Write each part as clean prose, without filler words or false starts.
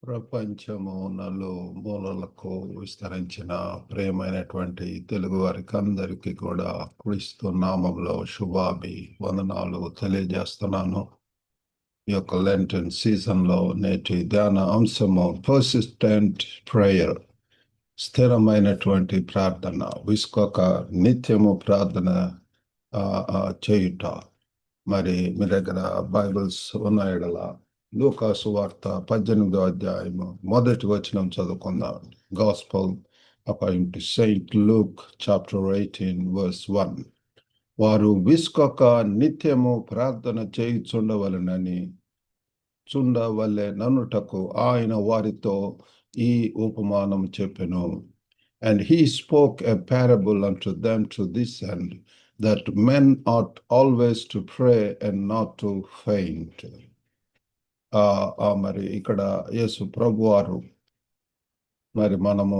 ప్రపంచము నలుమూలలకు విస్తరించిన ప్రియమైనటువంటి తెలుగు వారికి అందరికీ కూడా క్రీస్తు నామంలో శుభాభి వందనాలు తెలియజేస్తున్నాను. ఈ యొక్క లెంటన్ సీజన్లో నేటి ధ్యాన అంశము పర్సిస్టెంట్ ప్రేయర్, స్థిరమైనటువంటి ప్రార్థన, విసుకోక నిత్యము ప్రార్థన చేయుట. మరి మీ దగ్గర బైబిల్స్ ఉన్న ఎడల లూకాసు వార్త 18వ అధ్యాయము మొదటి వచనం చదువుకుందాం. Gospel according to Saint Luke chapter 18 verse 1. వారు విసుకోక నిత్యము ప్రార్థన చుండవలెననుటకు ఆయన వారితో ఈ ఉపమానం చెప్పెను. And he spoke a parable unto them to this end, that men ought always to pray and not to faint. మరి ఇక్కడ యేసు ప్రభువారు మరి మనము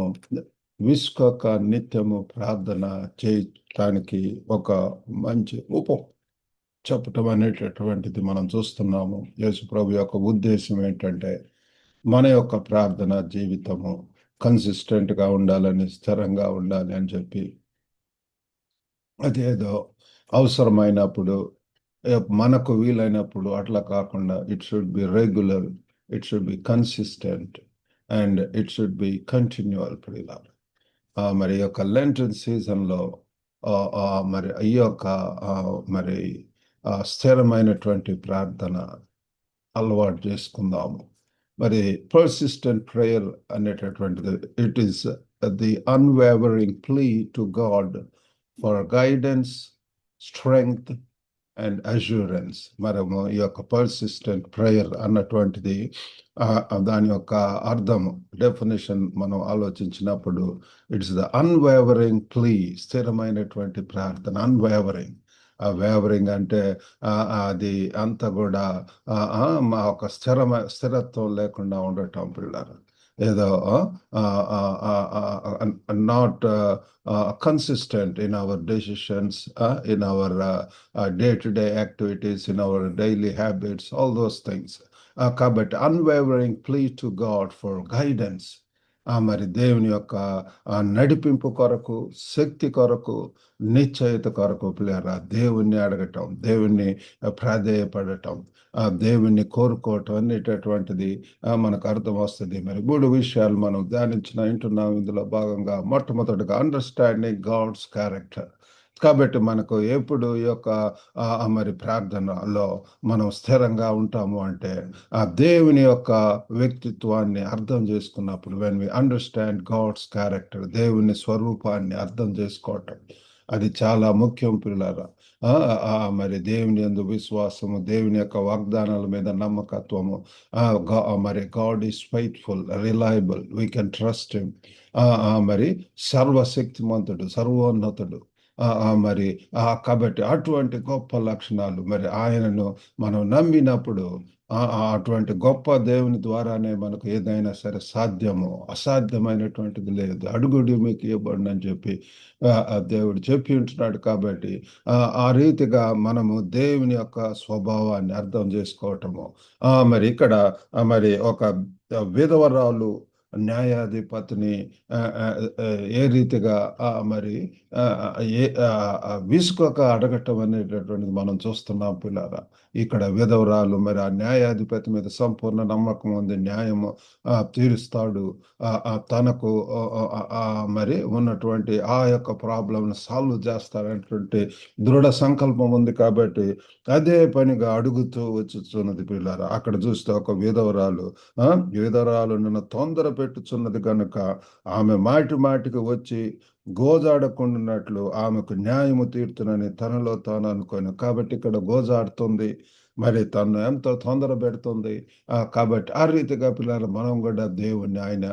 విసుకోక నిత్యము ప్రార్థన చేయటానికి ఒక మంచి చెప్పటం అనేటటువంటిది మనం చూస్తున్నాము. యేసు ప్రభు యొక్క ఉద్దేశం ఏంటంటే మన యొక్క ప్రార్థన జీవితము కన్సిస్టెంట్గా ఉండాలని, స్థిరంగా ఉండాలి అని చెప్పి, అదేదో అవసరమైనప్పుడు మనకు వీలైనప్పుడు అట్లా కాకుండా it should be regular, it should be consistent and it should be continual. మరి ఈ యొక్క లెంటన్ సీజన్లో మరి ఈ యొక్క మరి స్థిరమైనటువంటి ప్రార్థన అలవాటు చేసుకుందాము. మరి పర్సిస్టెంట్ ప్రేయర్ అనేటటువంటిది it is the unwavering plea to God for guidance, strength and assurance. మనము ఈ యొక్క పర్సిస్టెంట్ ప్రేయర్ అన్నటువంటిది దాని యొక్క అర్థం, డెఫినేషన్ మనం ఆలోచించినప్పుడు ఇట్స్ ద అన్వేవరింగ్ ప్లీ, స్థిరమైనటువంటి ప్రార్థన. అన్వేవరింగ్, వేవరింగ్ అంటే అది అంతా కూడా మా ఒక స్థిరత్వం లేకుండా ఉండటం పిల్లలు. ఏదో not consistent in our decisions, in our day-to-day activities, in our daily habits, all those things. But unwavering plea to God for guidance, మరి దేవుని యొక్క నడిపింపు కొరకు, శక్తి కొరకు, నిశ్చయిత కొరకు పిల్లరా దేవుణ్ణి అడగటం, దేవుణ్ణి ప్రాధేయపడటం, దేవుణ్ణి కోరుకోవటం అనేటటువంటిది మనకు అర్థం వస్తుంది. మరి 3 విషయాలు మనం వింటున్నాం ఇందులో భాగంగా. మొట్టమొదటిగా అండర్స్టాండింగ్ గాడ్స్ క్యారెక్టర్. కాబట్టి మనకు ఎప్పుడు ఈ యొక్క మరి ప్రార్థనలో మనం స్థిరంగా ఉంటాము అంటే ఆ దేవుని యొక్క వ్యక్తిత్వాన్ని అర్థం చేసుకున్నప్పుడు, when we understand God's character, దేవుని స్వరూపాన్ని అర్థం చేసుకోవటం అది చాలా ముఖ్యం పిల్లరా. మరి దేవుని యందు విశ్వాసము, దేవుని యొక్క వాగ్దానాల మీద నమ్మకత్వము. మరి God is faithful, reliable, we can trust him. మరి సర్వశక్తిమంతుడు, సర్వోన్నతుడు. మరి కాబట్టి అటువంటి గొప్ప లక్షణాలు మరి ఆయనను మనం నమ్మినప్పుడు అటువంటి గొప్ప దేవుని ద్వారానే మనకు ఏదైనా సరే సాధ్యము, అసాధ్యమైనటువంటిది లేదు. అడుగుడి మీకు ఇవ్వబడి అని చెప్పి దేవుడు చెప్పి ఉంటున్నాడు. కాబట్టి ఆ రీతిగా మనము దేవుని యొక్క స్వభావాన్ని అర్థం చేసుకోవటము. మరి ఇక్కడ మరి ఒక విధవరాలు న్యాయాధిపతిని ఏ రీతిగా మరి విసుకోక అడగటం అనేటటువంటిది మనం చూస్తున్నాం పిల్లరా. ఇక్కడ విధవరాలు మరి ఆ న్యాయాధిపతి మీద సంపూర్ణ నమ్మకం ఉంది, న్యాయము తీరుస్తాడు, తనకు మరి ఉన్నటువంటి ఆ యొక్క ప్రాబ్లం సాల్వ్ చేస్తారనేటువంటి దృఢ సంకల్పం ఉంది. కాబట్టి అదే పనిగా అడుగుతూ వచ్చుచున్నది పిల్లరా. అక్కడ చూస్తే ఒక విధవరాలు నన్ను తొందర పెట్టుచున్నది కనుక ఆమె మాటికి వచ్చి గోజాడకుండానట్లు ఆమెకు న్యాయము తీర్చునని తనలో తాను అనుకోను. కాబట్టి ఇక్కడ గోజాడుతుంది, మరి తను ఎంతో తొందర పెడుతుంది. కాబట్టి ఆ రీతిగా పిల్లలు మనం కూడా దేవుణ్ణి, ఆయన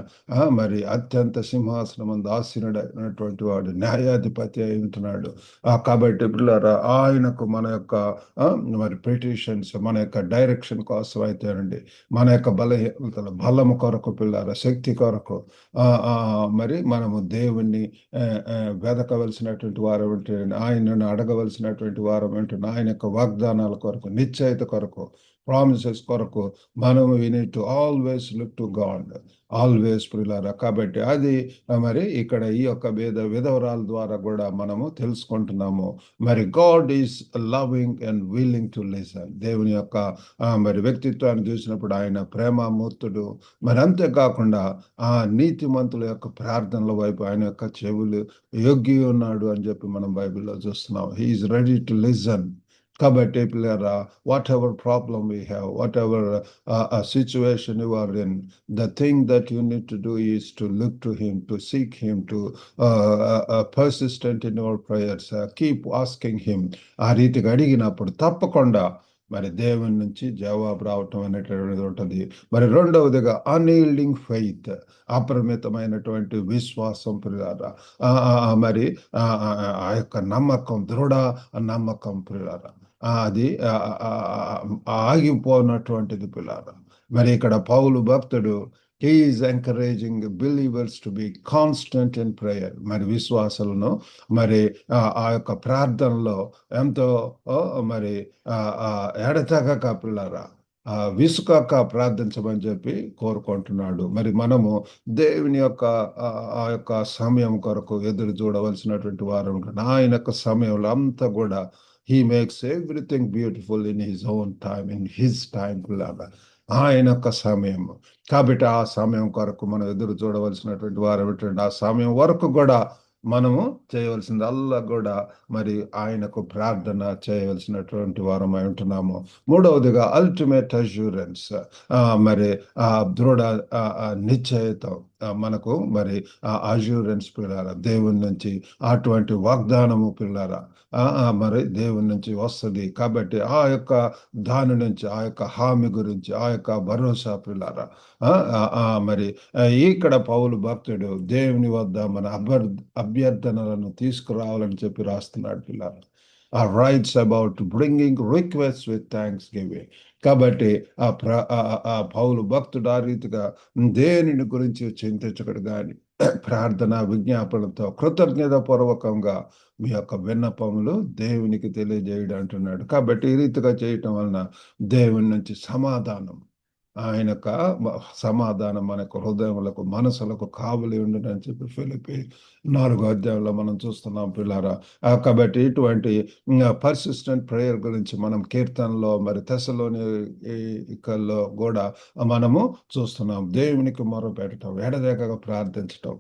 మరి అత్యంత సింహాసనం మందు ఆసీనుడైనటువంటి వాడు, న్యాయాధిపతి అయి ఉంటున్నాడు. కాబట్టి పిల్లలు ఆయనకు మన యొక్క మరి పిటిషన్స్, మన యొక్క డైరెక్షన్ కోసం అయితేనండి, మన యొక్క బలము కొరకు పిల్లల శక్తి కొరకు మరి మనము దేవుణ్ణి వెదకవలసినటువంటి వారు ఏంటంటే, ఆయనను అడగవలసినటువంటి వారు ఏంటంటే ఆయన యొక్క వాగ్దానాల కొరకు, నిశ్చయిత నిశ్చయిత కొరకు, ప్రామిసెస్ కొరకు మనం we need to always look to God, always ప్రియులారా. కాబట్టి అది మరి ఇక్కడ ఈ యొక్క విధవరాల ద్వారా కూడా మనము తెలుసుకుంటున్నాము. మరి God is loving and willing to listen. దేవుని యొక్క మరి వ్యక్తిత్వాన్ని చూసినప్పుడు ఆయన ప్రేమమూర్తుడు. మరి అంతేకాకుండా ఆ నీతిమంతుల యొక్క ప్రార్థనల వైపు ఆయన యొక్క చెవులు యొగ్గి ఉన్నాడు అని చెప్పి మనం బైబిల్లో చూస్తున్నాం. He is ready to listen. కాబట్టి పిల్లరా, whatever problem we have, whatever situation you are in, the thing that you need to do is to look to him, to seek him, to persistent in your prayers, keep asking him. ఆ రీతిగా అడిగినప్పుడు తప్పకుండా మరి దేవుని నుంచి జవాబు రావటం అనేటువంటిది ఉంటుంది. మరి రెండవదిగా అన్ఈల్డింగ్ ఫెయిత్, అపరిమితమైనటువంటి విశ్వాసం ప్రియులారా. మరి ఆ యొక్క నమ్మకం, దృఢ నమ్మకం ప్రియులారా, అది ఆగిపోనటువంటిది పిల్లారా. మరి ఇక్కడ పౌలు భక్తుడు he is encouraging believers to be constant in prayer. మరి విశ్వాసాలను మరి ఆ యొక్క ప్రార్థనలో ఎంతో మరి ఎడతెగక పిల్లారా, విసుకక ప్రార్థించమని చెప్పి కోరుకుంటున్నాడు. మరి మనము దేవుని యొక్క ఆ యొక్క సమయం కొరకు ఎదురు చూడవలసినటువంటి వారు ఉంటాడు. ఆయన యొక్క సమయంలో అంతా కూడా he makes everything beautiful in his own time, in his time పిల్లారా, ఆయన యొక్క సమయం. కాబట్టి ఆ సమయం కొరకు మనం ఎదురు చూడవలసినటువంటి వారు ఏమిటంటే ఆ సమయం వరకు కూడా మనము చేయవలసింది అల్లా కూడా మరి ఆయనకు ప్రార్థన చేయవలసినటువంటి వారమై ఉంటున్నాము. మూడవదిగా అల్టిమేట్ అష్యూరెన్స్, మరి దృఢ నిశ్చయిత మనకు మరి అష్యూరెన్స్ పిల్లారా, దేవుని నుంచి అటువంటి వాగ్దానము పిల్లారా మరి దేవుని నుంచి వస్తుంది. కాబట్టి ఆ యొక్క దాని నుంచి, ఆ యొక్క హామీ గురించి, ఆ యొక్క భరోసా పిల్లారా, మరి ఇక్కడ పౌలు భక్తుడు దేవుని వద్ద మన అభ్యర్థనలను తీసుకురావాలని చెప్పి రాస్తున్నాడు పిల్లారా. Rights about bringing request with thanks giving. కాబట్టి ఆ పౌలు భక్తుడు ఆ రీతిగా దేనిని గురించి చింతించకడు కానీ ప్రార్థన విజ్ఞాపనతో కృతజ్ఞత పూర్వకంగా మీ యొక్క విన్నపములు దేవునికి తెలియజేయడం అంటున్నాడు. కాబట్టి ఈ రీతిగా చేయటం వలన దేవుని నుంచి సమాధానం, ఆయన యొక్క సమాధానం మనకు హృదయములకు మనసులకు కావలి ఉండని చెప్పి ఫిలిప్పీ 4వ అధ్యాయంలో మనం చూస్తున్నాం పిల్లారా. కాబట్టి ఇటువంటి పర్సిస్టెంట్ ప్రేయర్ గురించి మనం కీర్తనలో మరి తెస్సలోనికల్లో కూడా మనము చూస్తున్నాం. దేవునికి మొరపెట్టడం, ఎడతెగక ప్రార్థించటం,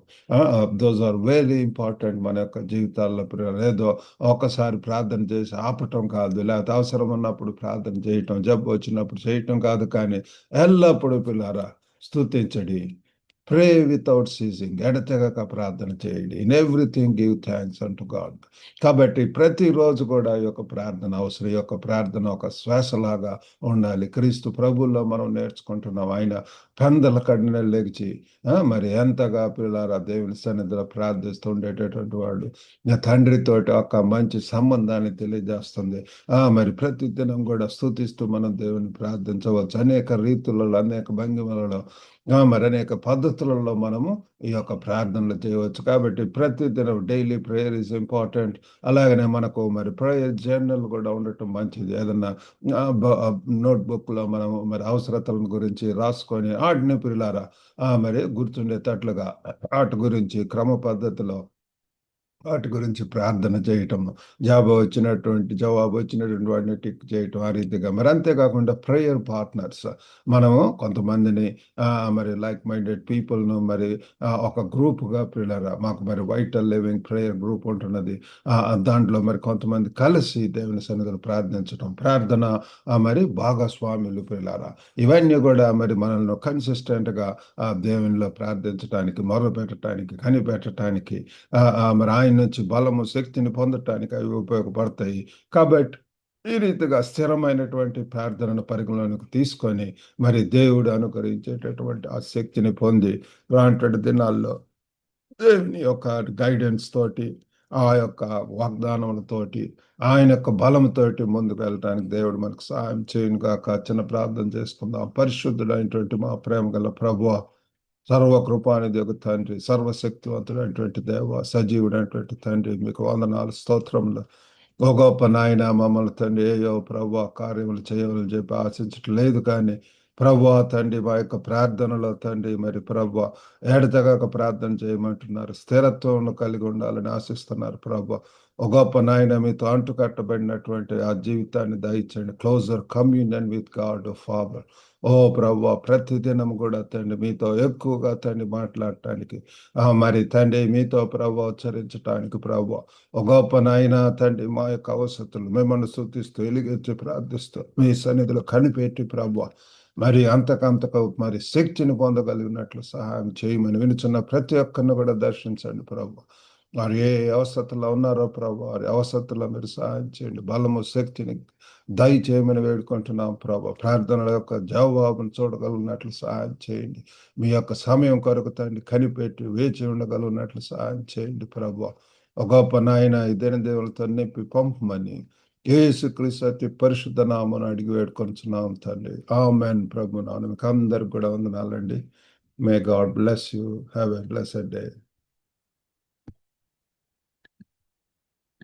దోస్ ఆర్ వెరీ ఇంపార్టెంట్ మన యొక్క జీవితాల్లో పిల్లలు. ఏదో ఒకసారి ప్రార్థన చేసి ఆపటం కాదు, లేకపోతే అవసరం ఉన్నప్పుడు ప్రార్థన చేయటం, జబ్బు వచ్చినప్పుడు చేయటం కాదు, కానీ ఎల్లప్పుడూ పిల్లారా స్తుతించడి, ప్రే వితౌట్ సీజింగ్, ఎడతెగక ప్రార్థన చేయండి, in everything give thanks unto God. కాబట్టి ప్రతిరోజు కూడా ఈ యొక్క ప్రార్థన అవసరం. ఈ యొక్క ప్రార్థన ఒక శ్వాసలాగా ఉండాలి. క్రీస్తు ప్రభువులో మనం నేర్చుకుంటున్నాం. ఆయన పెందల కడిన లెగిచి మరి ఎంతగా పిల్లారా దేవుని సన్నిధిలో ప్రార్థిస్తూ ఉండేటటువంటి వాడు. తండ్రితోటి ఒక మంచి సంబంధాన్ని తెలియజేస్తుంది. మరి ప్రతి దినం కూడా స్తుతిస్తూ మనం దేవుని ప్రార్థించవచ్చు. అనేక రీతులలో, అనేక భంగిమలలో, మరి అనేక పద్ధతులలో మనము ఈ యొక్క ప్రార్థనలు చేయవచ్చు. కాబట్టి ప్రతి దినం డైలీ ప్రేయర్ ఈజ్ ఇంపార్టెంట్. అలాగనే మనకు మరి ప్రేయర్ జర్నల్ కూడా ఉండటం మంచిది. ఏదన్నా నోట్బుక్లో మనము మరి అవసరతల గురించి రాసుకొని వాటిని పిల్లారా మరి గుర్తుండేటట్లుగా వాటి గురించి క్రమ పద్ధతిలో వాటి గురించి ప్రార్థన చేయటం, జవాబు వచ్చినటువంటి వాటిని టిక్ చేయటం, ఆ రీతిగా. మరి అంతేకాకుండా ప్రేయర్ పార్ట్నర్స్, మనము కొంతమందిని మరి లైక్ మైండెడ్ పీపుల్ను మరి ఒక గ్రూప్గా పిల్లరా, మాకు మరి వైటల్ లివింగ్ ప్రేయర్ గ్రూప్ ఉంటున్నది. దాంట్లో మరి కొంతమంది కలిసి దేవుని సన్నిధిలో ప్రార్థించటం, ప్రార్థన మరి భాగస్వాములు పిల్లరా, ఇవన్నీ కూడా మరి మనల్ని కన్సిస్టెంట్గా దేవునిలో ప్రార్థించడానికి, మొదలుపెట్టడానికి, కనిపెట్టడానికి, మరి ఆయన నుంచి బలము, శక్తిని పొందటానికి అవి ఉపయోగపడతాయి. కాబట్టి ఈ రీతిగా స్థిరమైనటువంటి ప్రార్థనను పరిగణలోకి తీసుకొని మరి దేవుడు అనుగ్రహించేటటువంటి ఆ శక్తిని పొంది రానున్న దినాల్లో దేవుని యొక్క గైడెన్స్ తోటి, ఆ యొక్క వాగ్దానములతోటి, ఆయన యొక్క బలంతోటి ముందుకు వెళ్ళటానికి దేవుడు మనకు సహాయం చేయను గాక. చిన్న ప్రార్థన చేసుకుందాం. పరిశుద్ధుడైనటువంటి మా ప్రేమ గల ప్రభువా, సర్వకృపానిధి యొక్క తండ్రి, సర్వశక్తివంతుడైనటువంటి దేవ, సజీవుడైనటువంటి తండ్రి, మీకు వందనాలు, స్తోత్రములు. ఓ గొప్ప నాయన మమ్మల్ని తండ్రి ఏయో ప్రభు కార్యములు చేయమని చెప్పి ఆశించట్లేదు కానీ ప్రభు తండ్రి మా యొక్క ప్రార్థనలో తండ్రి మరి ప్రభు ఏడతెగక ప్రార్థన చేయమంటున్నారు, స్థిరత్వం కలిగి ఉండాలని ఆశిస్తున్నారు ప్రభు. ఒక గొప్ప నాయన మీతో అంటుకట్టబడినటువంటి ఆ జీవితాన్ని దయచేయండి. Closer communion with God Father. ఓ ప్రభు, ప్రతిదినం కూడా తండ్రి మీతో ఎక్కువగా తండ్రి మాట్లాడటానికి, మరి తండ్రి మీతో ప్రభు ఉచ్చరించటానికి ప్రభు ఒక గొప్ప నాయన తండ్రి మా యొక్క అవసరతలు మిమ్మల్ని స్తుతిస్తూ ఎలుగెత్తి ప్రార్థిస్తూ మీ సన్నిధిలో కనిపెట్టి ప్రభు మరి అంతకంతకు మరి శక్తిని పొందగలిగినట్లు సహాయం చేయమని వినుచున్న ప్రతి ఒక్కరిని కూడా దర్శించండి ప్రభు. వారు ఏ అవసరతలో ఉన్నారో ప్రభు, వారి అవసరతలో మీరు సహాయం చేయండి, బలము శక్తిని దయచేయమని వేడుకుంటున్నాం ప్రభు. ప్రార్థనల యొక్క జవాబును చూడగలిగినట్లు సహాయం చేయండి. మీ యొక్క సమయం కొరకు తండ్రి కనిపెట్టి వేచి ఉండగలిగినట్లు సహాయం చేయండి ప్రభు. ఒక గొప్ప నాయన ఈ దేవులతో నింపి పంపమని యేసుక్రీస్తు అతి పరిశుద్ధ నామమున అడిగి వేడుకొంచున్నాం తండ్రి. ఆమేన్. ప్రభు నామమున మీకు అందరికి కూడా వందనాలండి. May God bless you. Have a blessed day.